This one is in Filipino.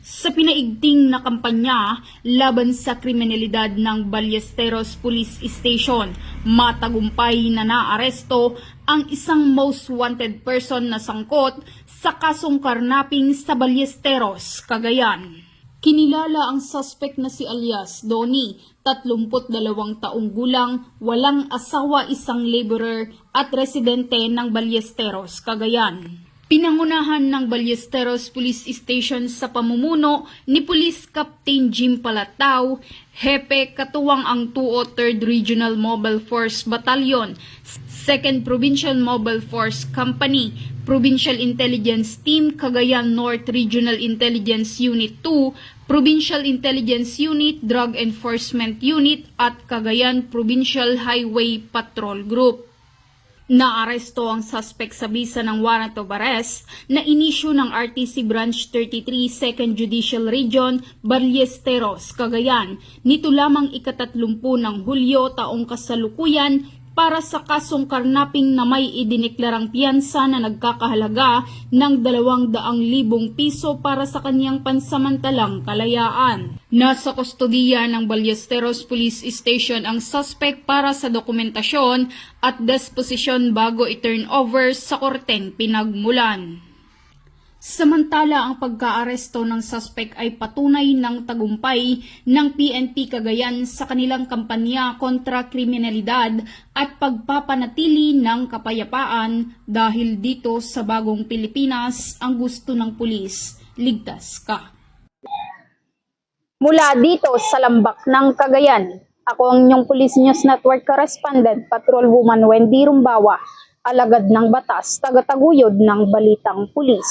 Sa pinaigting na kampanya laban sa kriminalidad ng Ballesteros Police Station, matagumpay na naaresto ang isang most wanted person na sangkot sa kasong karnaping sa Ballesteros, Cagayan. Kinilala ang suspect na si alias Donnie, 32 taong gulang, walang asawa, isang laborer at residente ng Ballesteros, Cagayan. Pinangunahan ng Ballesteros Police Station sa pamumuno ni Police Captain Jim Palatao, Hepe katuwang ang 203rd Regional Mobile Force Battalion, 2nd Provincial Mobile Force Company, Provincial Intelligence Team, Cagayan North Regional Intelligence Unit 2, Provincial Intelligence Unit, Drug Enforcement Unit at Cagayan Provincial Highway Patrol Group. Naaresto ang suspect sa bisa ng warrant of arrest na inisyu ng RTC Branch 33 2nd Judicial Region, Ballesteros, Cagayan, nito lamang ika-30 ng Hulyo taong kasalukuyan para sa kasong karnaping na may idineklarang piyansa na nagkakahalaga ng 200,000 piso para sa kanyang pansamantalang kalayaan. Nasa kustodiya ng Ballesteros Police Station ang suspect para sa dokumentasyon at disposisyon bago i-turn over sa korteng pinagmulan. Samantala, ang pagkaaresto ng suspect ay patunay ng tagumpay ng PNP Cagayan sa kanilang kampanya kontra kriminalidad at pagpapanatili ng kapayapaan dahil dito sa bagong Pilipinas ang gusto ng pulis, ligtas ka. Mula dito sa Lambak ng Cagayan, ako ang inyong Police News Network Correspondent, Patrolwoman Wendy Rumbawa, alagad ng batas, tagataguyod ng balitang pulis.